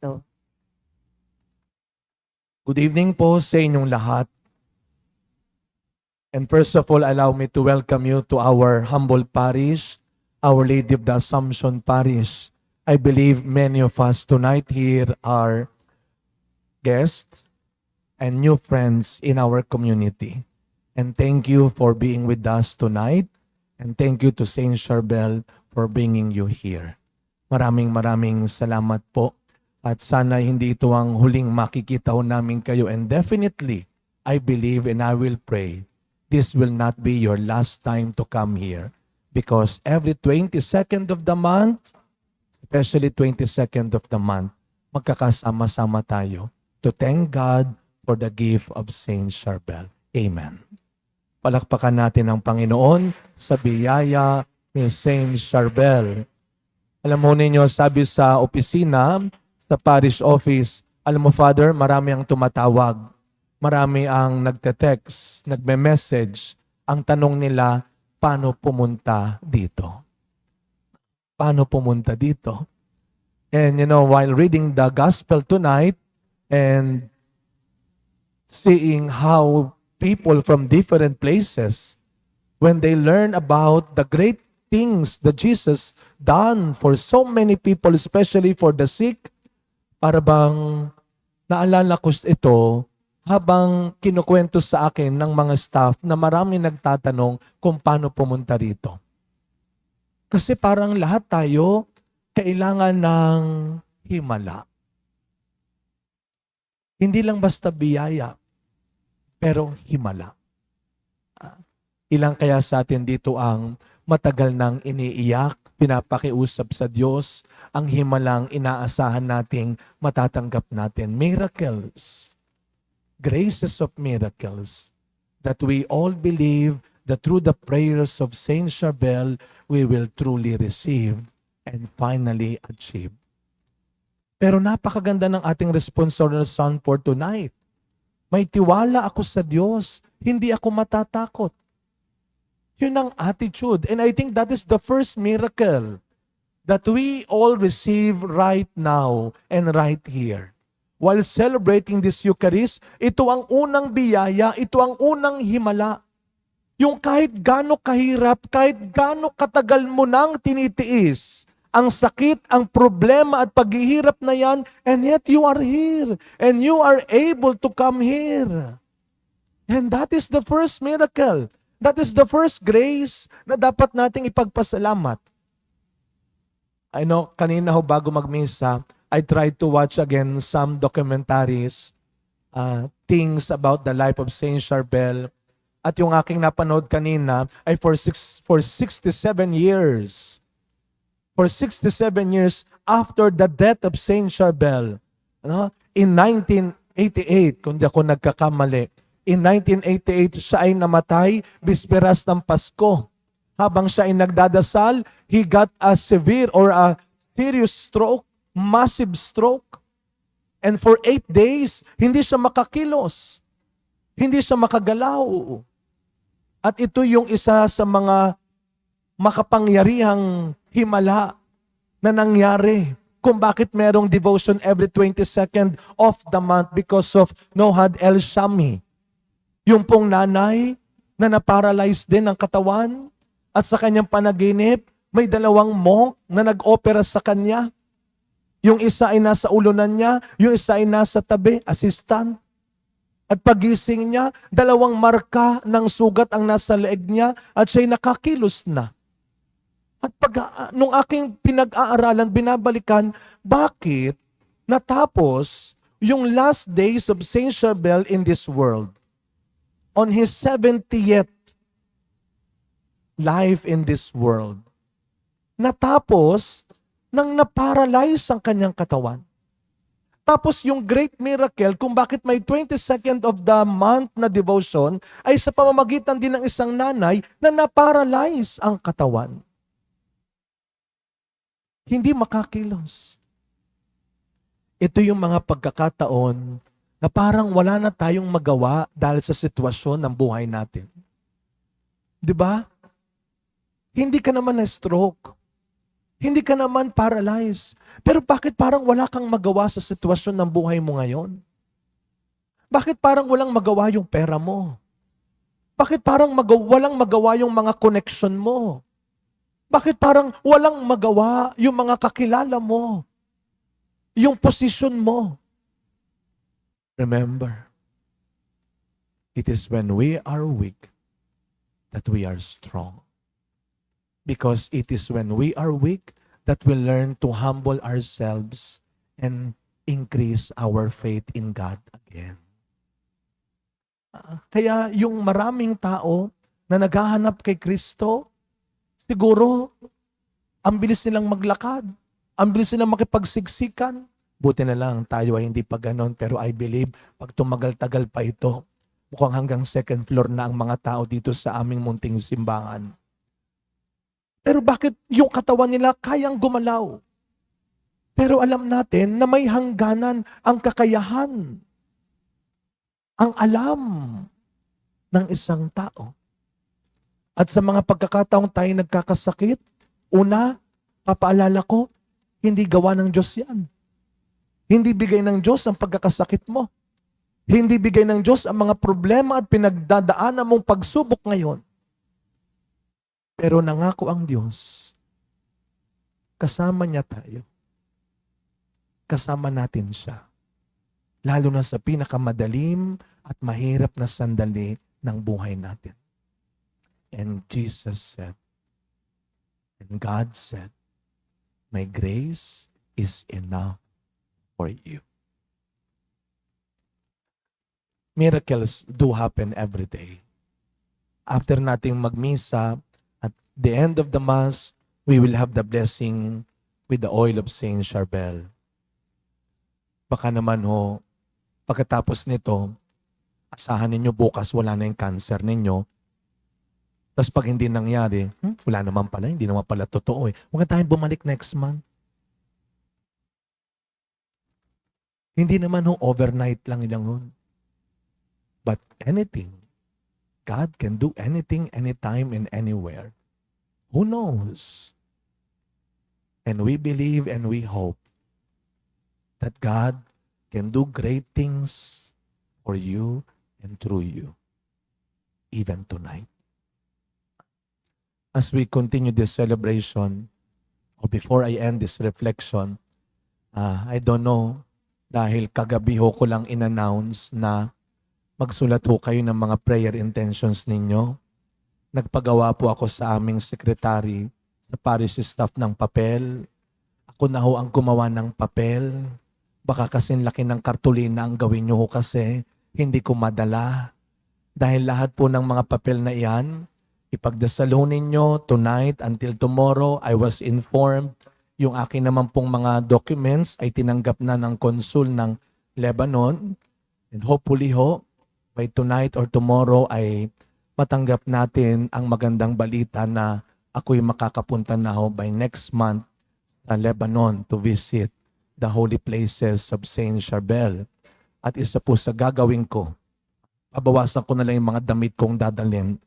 Kristo. Good evening po sa inyong lahat. And first of all, allow me to welcome you to our humble parish, Our Lady of the Assumption Parish. I believe many of us tonight here are guests and new friends in our community. And thank you for being with us tonight. And thank you to Saint Charbel for bringing you here. Maraming salamat po. At sana hindi ito ang huling makikita ho namin kayo. And definitely, I believe and I will pray, this will not be your last time to come here. Because every 22nd of the month, especially 22nd of the month, magkakasama-sama tayo to thank God for the gift of Saint Charbel. Amen. Palakpakan natin ang Panginoon sa biyaya ni Saint Charbel. Alam mo ninyo, sabi sa opisina, sa parish office, alam mo Father, marami ang tumatawag. Marami ang nagte-text, nagme-message. Ang tanong nila, paano pumunta dito? Paano pumunta dito? And you know, while reading the gospel tonight and seeing how people from different places, when they learn about the great things that Jesus done for so many people, especially for the sick, para bang naalala ko ito habang kinukwento sa akin ng mga staff na marami nagtatanong kung paano pumunta rito. Kasi parang lahat tayo kailangan ng himala. Hindi lang basta biyaya, pero himala. Ilang kaya sa atin dito ang matagal nang iniiyak, pinapakiusap sa Diyos, ang himalang inaasahan nating matatanggap natin. Miracles, graces of miracles, that we all believe that through the prayers of Saint Charbel, we will truly receive and finally achieve. Pero napakaganda ng ating responsorial psalm for tonight. May tiwala ako sa Diyos, hindi ako matatakot. Yun ang attitude. And I think that is the first miracle that we all receive right now and right here. While celebrating this Eucharist, ito ang unang biyaya, ito ang unang himala. Yung kahit gaano kahirap, kahit gaano katagal mo nang tinitiis, ang sakit, ang problema at paghihirap na yan, and yet you are here, and you are able to come here. And that is the first miracle. That is the first grace na dapat nating ipagpasalamat. I know, kanina ho bago magmisa, I tried to watch again some documentaries, things about the life of Saint Charbel. At yung aking napanood kanina ay for 67 years. For 67 years after the death of Saint Charbel, in 1988, kung di ako nagkakamali, in 1988, siya ay namatay bisperas ng Pasko. Habang siya ay nagdadasal, he got a severe or a serious stroke, massive stroke. And for 8 days, hindi siya makakilos. Hindi siya makagalaw. At ito yung isa sa mga makapangyarihang himala na nangyari kung bakit merong devotion every 22nd of the month because of Nohad El Shami. Yung pong nanay na naparalyze din ang katawan at sa kanyang panaginip, may dalawang monk na nag-opera sa kanya. Yung isa ay nasa ulunan niya, yung isa ay nasa tabi, assistant. At pagising niya, dalawang marka ng sugat ang nasa leeg niya at siya'y nakakilos na. At nung aking pinag-aaralan, binabalikan, bakit natapos yung last days of Saint Charbel in this world? On his 70th life in this world, natapos nang naparalyze ang kanyang katawan. Tapos yung great miracle kung bakit may 22nd of the month na devotion ay sa pamamagitan din ng isang nanay na naparalyze ang katawan. Hindi makakilos. Ito yung mga pagkakataon na parang wala na tayong magawa dahil sa sitwasyon ng buhay natin. 'Di ba? Hindi ka naman na-stroke. Hindi ka naman paralyzed. Pero bakit parang wala kang magawa sa sitwasyon ng buhay mo ngayon? Bakit parang walang magawa yung pera mo? Bakit parang walang magawa yung mga connection mo? Bakit parang walang magawa yung mga kakilala mo? Yung position mo? Remember, it is when we are weak that we are strong. Because it is when we are weak that we learn to humble ourselves and increase our faith in God again. Kaya yung maraming tao na naghahanap kay Kristo, siguro ang bilis nilang maglakad, ang bilis nilang makipagsiksikan. Buti na lang tayo ay hindi pa ganon, pero I believe pag tumagal-tagal pa ito, mukhang hanggang second floor na ang mga tao dito sa aming munting simbahan. Pero bakit yung katawan nila kayang gumalaw? Pero alam natin na may hangganan ang kakayahan, ang alam ng isang tao. At sa mga pagkakataong tayo nagkakasakit, una, papaalala ko, hindi gawa ng Diyos yan. Hindi bigay ng Diyos ang pagkakasakit mo. Hindi bigay ng Diyos ang mga problema at pinagdadaanan mong pagsubok ngayon. Pero nangako ang Diyos, kasama niya tayo. Kasama natin siya. Lalo na sa pinakamadalim at mahirap na sandali ng buhay natin. And Jesus said, and God said, my grace is enough for you. Miracles do happen every day. After nating magmisa, at the end of the Mass, we will have the blessing with the oil of Saint Charbel. Baka naman pagkatapos nito, asahan ninyo bukas wala na yung cancer ninyo. Tapos pag hindi nangyari, wala naman pala, hindi naman pala totoo eh. Huwag tayong bumalik next month. Hindi naman overnight lang yun. But anything, God can do anything, anytime, and anywhere. Who knows? And we believe and we hope that God can do great things for you and through you, even tonight. As we continue this celebration, or before I end this reflection, I don't know, dahil kagabi ko lang in-announce na magsulat kayo ng mga prayer intentions ninyo. Nagpagawa po ako sa aming secretary, sa parish staff ng papel. Ako na ang gumawa ng papel. Baka kasing laki ng kartulina ang gawin nyo kasi hindi ko madala. Dahil lahat po ng mga papel na iyan, ipagdasalunin nyo tonight until tomorrow. I was informed, yung akin naman pong mga documents ay tinanggap na ng konsul ng Lebanon. And hopefully by tonight or tomorrow ay matanggap natin ang magandang balita na ako'y makakapunta na by next month sa Lebanon to visit the holy places of Saint Charbel. At isa po sa gagawin ko, pabawasan ko na lang yung mga damit kong dadalhin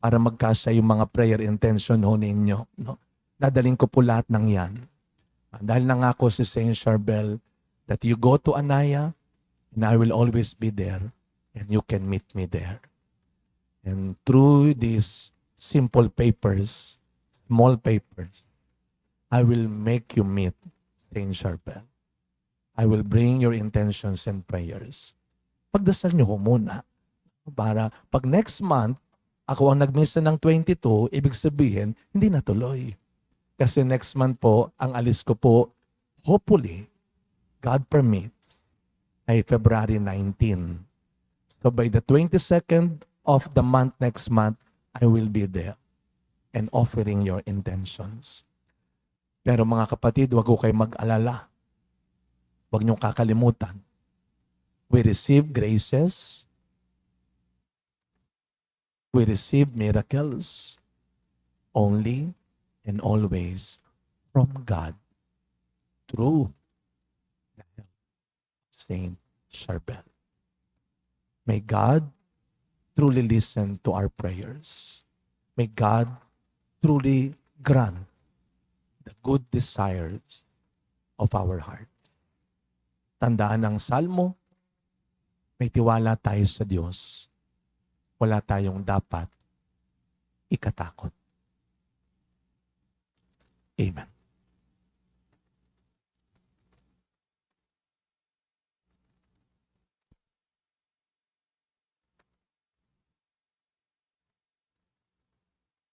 para magkasya yung mga prayer intention ninyo. No? Dadalhin ko po lahat ng yan. Dahil nangako si Saint Charbel that you go to Anaya and I will always be there and you can meet me there. And through these simple papers, small papers, I will make you meet Saint Charbel. I will bring your intentions and prayers. Pagdasal nyo muna. Para pag next month, ako ang nagmisa ng 22, ibig sabihin, hindi natuloy. Kasi next month po, ang alis ko po, hopefully, God permits, ay February 19. So by the 22nd of the month next month, I will be there and offering your intentions. Pero mga kapatid, wag ko kayo mag-alala. Wag niyong kakalimutan. We receive graces. We receive miracles only and always from God through Saint Charbel. May God truly listen to our prayers. May God truly grant the good desires of our heart. Tandaan ng Salmo, may tiwala tayo sa Diyos. Wala tayong dapat ikatakot. Amen.